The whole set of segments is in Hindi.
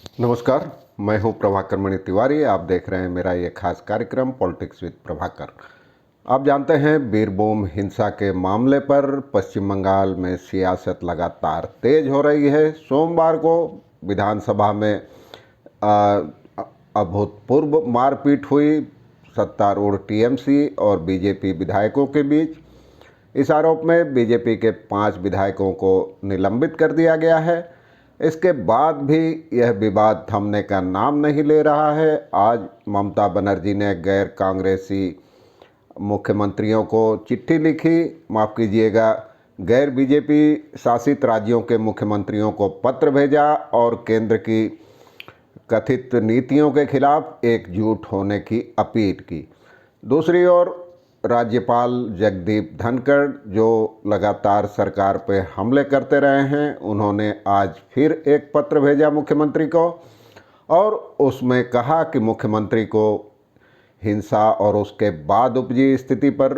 नमस्कार, मैं हूं प्रभाकर मणि तिवारी। आप देख रहे हैं मेरा ये खास कार्यक्रम पॉलिटिक्स विद प्रभाकर। आप जानते हैं बीरभूम हिंसा के मामले पर पश्चिम बंगाल में सियासत लगातार तेज हो रही है। सोमवार को विधानसभा में अभूतपूर्व मारपीट हुई सत्तारूढ़ टीएमसी और बीजेपी विधायकों के बीच। इस आरोप में बीजेपी के 5 विधायकों को निलंबित कर दिया गया है। इसके बाद भी यह विवाद थमने का नाम नहीं ले रहा है। आज ममता बनर्जी ने गैर कांग्रेसी मुख्यमंत्रियों को चिट्ठी लिखी, माफ़ कीजिएगा, गैर बीजेपी शासित राज्यों के मुख्यमंत्रियों को पत्र भेजा और केंद्र की कथित नीतियों के खिलाफ एकजुट होने की अपील की। दूसरी ओर राज्यपाल जगदीप धनखड़, जो लगातार सरकार पे हमले करते रहे हैं, उन्होंने आज फिर एक पत्र भेजा मुख्यमंत्री को और उसमें कहा कि मुख्यमंत्री को हिंसा और उसके बाद उपजी स्थिति पर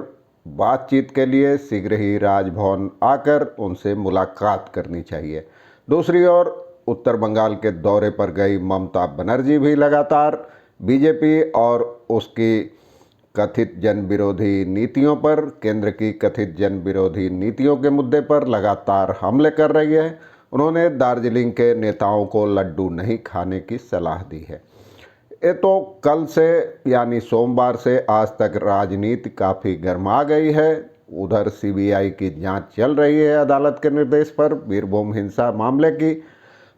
बातचीत के लिए शीघ्र ही राजभवन आकर उनसे मुलाकात करनी चाहिए। दूसरी ओर उत्तर बंगाल के दौरे पर गई ममता बनर्जी भी लगातार बीजेपी और उसकी कथित जन विरोधी नीतियों पर, केंद्र की कथित जन विरोधी नीतियों के मुद्दे पर लगातार हमले कर रही है। उन्होंने दार्जिलिंग के नेताओं को लड्डू नहीं खाने की सलाह दी है। ये तो कल से यानी सोमवार से आज तक राजनीति काफ़ी गर्मा गई है। उधर सीबीआई की जांच चल रही है अदालत के निर्देश पर बीरभूम हिंसा मामले की।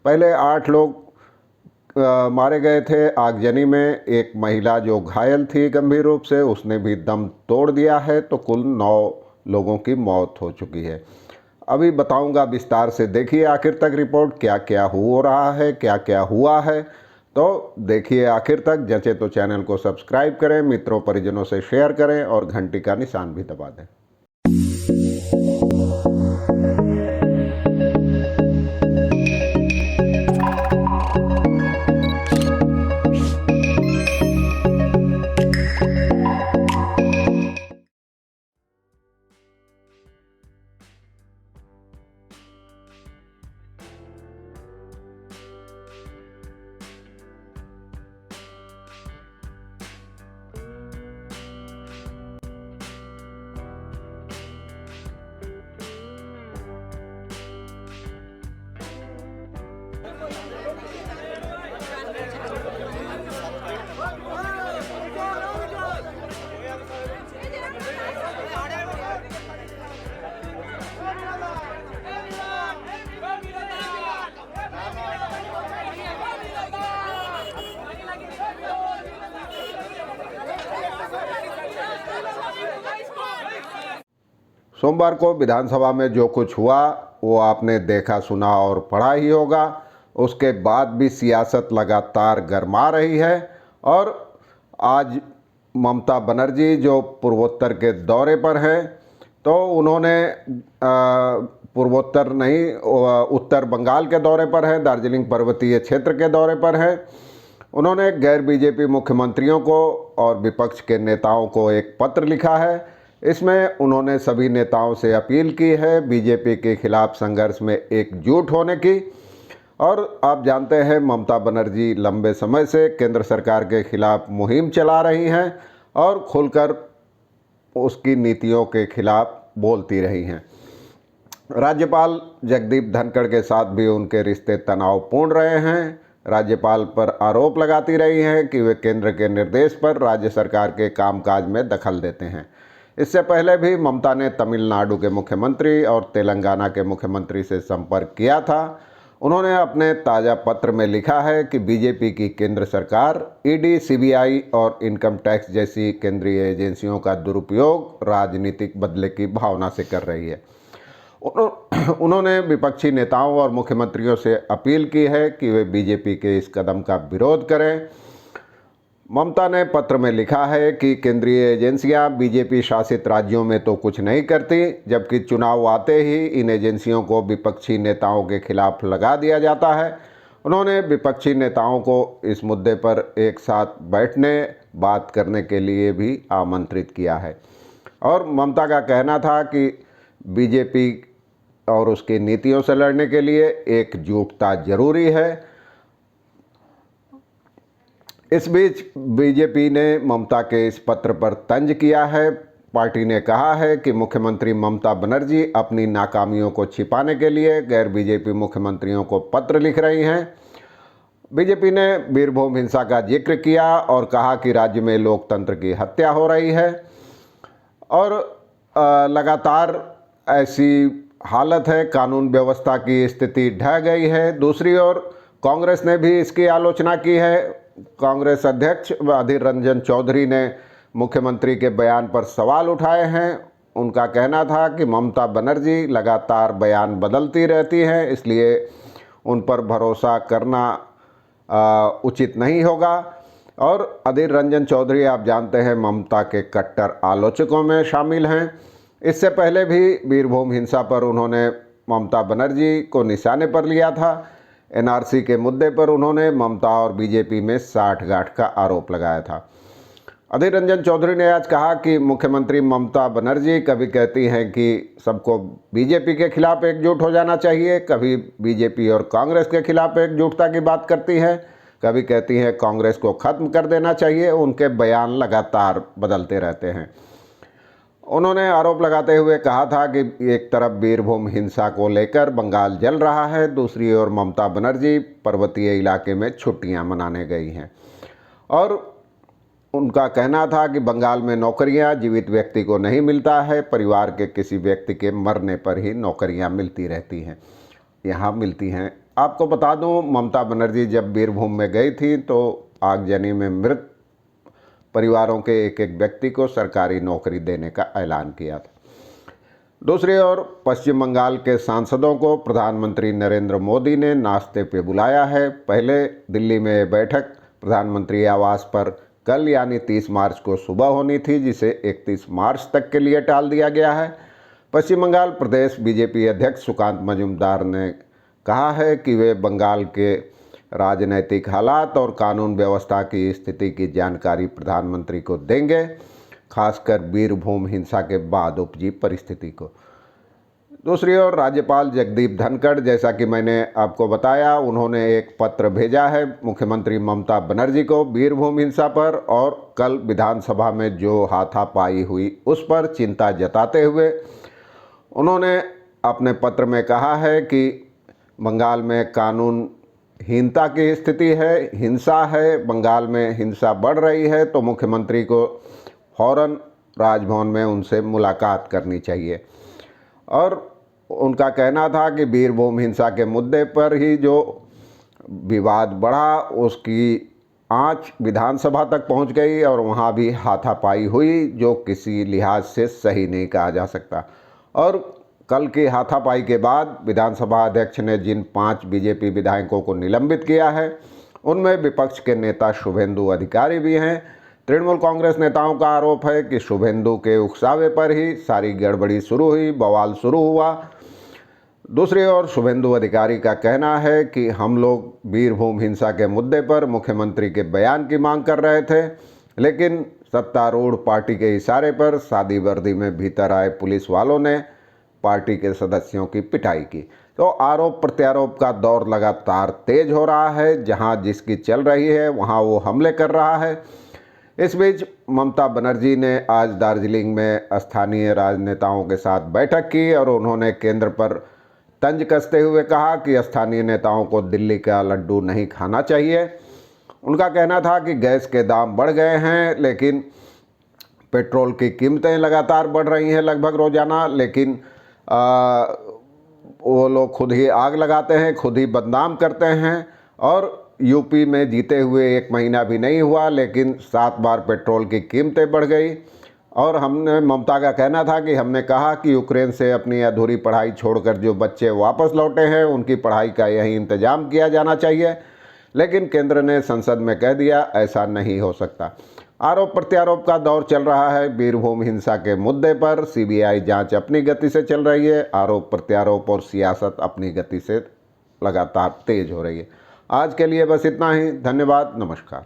पहले 8 लोग मारे गए थे आगजनी में। एक महिला जो घायल थी गंभीर रूप से, उसने भी दम तोड़ दिया है, तो कुल 9 लोगों की मौत हो चुकी है। अभी बताऊंगा विस्तार से, देखिए आखिर तक रिपोर्ट क्या क्या हो रहा है, क्या क्या हुआ है, तो देखिए आखिर तक। जैसे तो चैनल को सब्सक्राइब करें, मित्रों परिजनों से शेयर करें और घंटी का निशान भी दबा दें। सोमवार को विधानसभा में जो कुछ हुआ वो आपने देखा, सुना और पढ़ा ही होगा। उसके बाद भी सियासत लगातार गरमा रही है और आज ममता बनर्जी जो पूर्वोत्तर के दौरे पर हैं, तो उन्होंने पूर्वोत्तर नहीं, उत्तर बंगाल के दौरे पर हैं, दार्जिलिंग पर्वतीय क्षेत्र के दौरे पर हैं। उन्होंने गैर बीजेपी मुख्यमंत्रियों को और विपक्ष के नेताओं को एक पत्र लिखा है। इसमें उन्होंने सभी नेताओं से अपील की है बीजेपी के खिलाफ संघर्ष में एकजुट होने की। और आप जानते हैं ममता बनर्जी लंबे समय से केंद्र सरकार के खिलाफ मुहिम चला रही हैं और खुलकर उसकी नीतियों के खिलाफ बोलती रही हैं। राज्यपाल जगदीप धनखड़ के साथ भी उनके रिश्ते तनावपूर्ण रहे हैं। राज्यपाल पर आरोप लगाती रही हैं कि वे केंद्र के निर्देश पर राज्य सरकार के कामकाज में दखल देते हैं। इससे पहले भी ममता ने तमिलनाडु के मुख्यमंत्री और तेलंगाना के मुख्यमंत्री से संपर्क किया था। उन्होंने अपने ताज़ा पत्र में लिखा है कि बीजेपी की केंद्र सरकार ईडी, सीबीआई और इनकम टैक्स जैसी केंद्रीय एजेंसियों का दुरुपयोग राजनीतिक बदले की भावना से कर रही है। उन्होंने विपक्षी नेताओं और मुख्यमंत्रियों से अपील की है कि वे बीजेपी के इस कदम का विरोध करें। ममता ने पत्र में लिखा है कि केंद्रीय एजेंसियां बीजेपी शासित राज्यों में तो कुछ नहीं करती, जबकि चुनाव आते ही इन एजेंसियों को विपक्षी नेताओं के खिलाफ लगा दिया जाता है। उन्होंने विपक्षी नेताओं को इस मुद्दे पर एक साथ बैठने, बात करने के लिए भी आमंत्रित किया है। और ममता का कहना था कि बीजेपी और उसकी नीतियों से लड़ने के लिए एकजुटता जरूरी है। इस बीच बीजेपी ने ममता के इस पत्र पर तंज किया है। पार्टी ने कहा है कि मुख्यमंत्री ममता बनर्जी अपनी नाकामियों को छिपाने के लिए गैर बीजेपी मुख्यमंत्रियों को पत्र लिख रही हैं। बीजेपी ने बीरभूम हिंसा का जिक्र किया और कहा कि राज्य में लोकतंत्र की हत्या हो रही है और लगातार ऐसी हालत है, कानून व्यवस्था की स्थिति ढह गई है। दूसरी ओर कांग्रेस ने भी इसकी आलोचना की है। कांग्रेस अध्यक्ष अधीर रंजन चौधरी ने मुख्यमंत्री के बयान पर सवाल उठाए हैं। उनका कहना था कि ममता बनर्जी लगातार बयान बदलती रहती हैं, इसलिए उन पर भरोसा करना उचित नहीं होगा। और अधीर रंजन चौधरी आप जानते हैं ममता के कट्टर आलोचकों में शामिल हैं। इससे पहले भी बीरभूम हिंसा पर उन्होंने ममता बनर्जी को निशाने पर लिया था। एनआरसी के मुद्दे पर उन्होंने ममता और बीजेपी में साठगांठ का आरोप लगाया था। अधीर रंजन चौधरी ने आज कहा कि मुख्यमंत्री ममता बनर्जी कभी कहती हैं कि सबको बीजेपी के खिलाफ एकजुट हो जाना चाहिए, कभी बीजेपी और कांग्रेस के खिलाफ एकजुटता की बात करती हैं, कभी कहती हैं कांग्रेस को ख़त्म कर देना चाहिए। उनके बयान लगातार बदलते रहते हैं। उन्होंने आरोप लगाते हुए कहा था कि एक तरफ बीरभूम हिंसा को लेकर बंगाल जल रहा है, दूसरी ओर ममता बनर्जी पर्वतीय इलाके में छुट्टियां मनाने गई हैं। और उनका कहना था कि बंगाल में नौकरियां जीवित व्यक्ति को नहीं मिलता है, परिवार के किसी व्यक्ति के मरने पर ही नौकरियां मिलती रहती हैं, यहाँ मिलती हैं। आपको बता दूं, ममता बनर्जी जब बीरभूम में गई थी तो आगजनी में मृत परिवारों के एक एक व्यक्ति को सरकारी नौकरी देने का ऐलान किया था। दूसरी ओर पश्चिम बंगाल के सांसदों को प्रधानमंत्री नरेंद्र मोदी ने नाश्ते पे बुलाया है। पहले दिल्ली में बैठक प्रधानमंत्री आवास पर कल यानी 30 मार्च को सुबह होनी थी, जिसे 31 मार्च तक के लिए टाल दिया गया है। पश्चिम बंगाल प्रदेश बीजेपी अध्यक्ष सुकांत मजूमदार ने कहा है कि वे बंगाल के राजनैतिक हालात और कानून व्यवस्था की स्थिति की जानकारी प्रधानमंत्री को देंगे, खासकर बीरभूम हिंसा के बाद उपजी परिस्थिति को। दूसरी ओर राज्यपाल जगदीप धनखड़, जैसा कि मैंने आपको बताया, उन्होंने एक पत्र भेजा है मुख्यमंत्री ममता बनर्जी को बीरभूम हिंसा पर और कल विधानसभा में जो हाथापाई हुई उस पर चिंता जताते हुए उन्होंने अपने पत्र में कहा है कि बंगाल में कानून हीनता की स्थिति है, हिंसा है, बंगाल में हिंसा बढ़ रही है, तो मुख्यमंत्री को फौरन राजभवन में उनसे मुलाकात करनी चाहिए। और उनका कहना था कि बीरभूम हिंसा के मुद्दे पर ही जो विवाद बढ़ा उसकी आंच विधानसभा तक पहुंच गई और वहां भी हाथापाई हुई, जो किसी लिहाज से सही नहीं कहा जा सकता। और कल की हाथापाई के बाद विधानसभा अध्यक्ष ने जिन 5 बीजेपी विधायकों को निलंबित किया है उनमें विपक्ष के नेता शुभेंदु अधिकारी भी हैं। तृणमूल कांग्रेस नेताओं का आरोप है कि शुभेंदु के उकसावे पर ही सारी गड़बड़ी शुरू हुई, बवाल शुरू हुआ। दूसरी ओर शुभेंदु अधिकारी का कहना है कि हम लोग बीरभूम हिंसा के मुद्दे पर मुख्यमंत्री के बयान की मांग कर रहे थे, लेकिन सत्तारूढ़ पार्टी के इशारे पर सादी वर्दी में भीतर आए पुलिस वालों ने पार्टी के सदस्यों की पिटाई की। तो आरोप प्रत्यारोप का दौर लगातार तेज हो रहा है। जहां जिसकी चल रही है वहां वो हमले कर रहा है। इस बीच ममता बनर्जी ने आज दार्जिलिंग में स्थानीय राजनेताओं के साथ बैठक की और उन्होंने केंद्र पर तंज कसते हुए कहा कि स्थानीय नेताओं को दिल्ली का लड्डू नहीं खाना चाहिए। उनका कहना था कि गैस के दाम बढ़ गए हैं, लेकिन पेट्रोल की कीमतें लगातार बढ़ रही हैं लगभग रोजाना, लेकिन वो लोग खुद ही आग लगाते हैं, खुद ही बदनाम करते हैं। और यूपी में जीते हुए 1 महीना भी नहीं हुआ, लेकिन 7 बार पेट्रोल की कीमतें बढ़ गई। और हमने ममता का कहना था कि हमने कहा कि यूक्रेन से अपनी अधूरी पढ़ाई छोड़कर जो बच्चे वापस लौटे हैं उनकी पढ़ाई का यही इंतजाम किया जाना चाहिए, लेकिन केंद्र ने संसद में कह दिया ऐसा नहीं हो सकता। आरोप प्रत्यारोप का दौर चल रहा है। बीरभूम हिंसा के मुद्दे पर सीबीआई जांच अपनी गति से चल रही है। आरोप प्रत्यारोप और सियासत अपनी गति से लगातार तेज हो रही है। आज के लिए बस इतना ही। धन्यवाद, नमस्कार।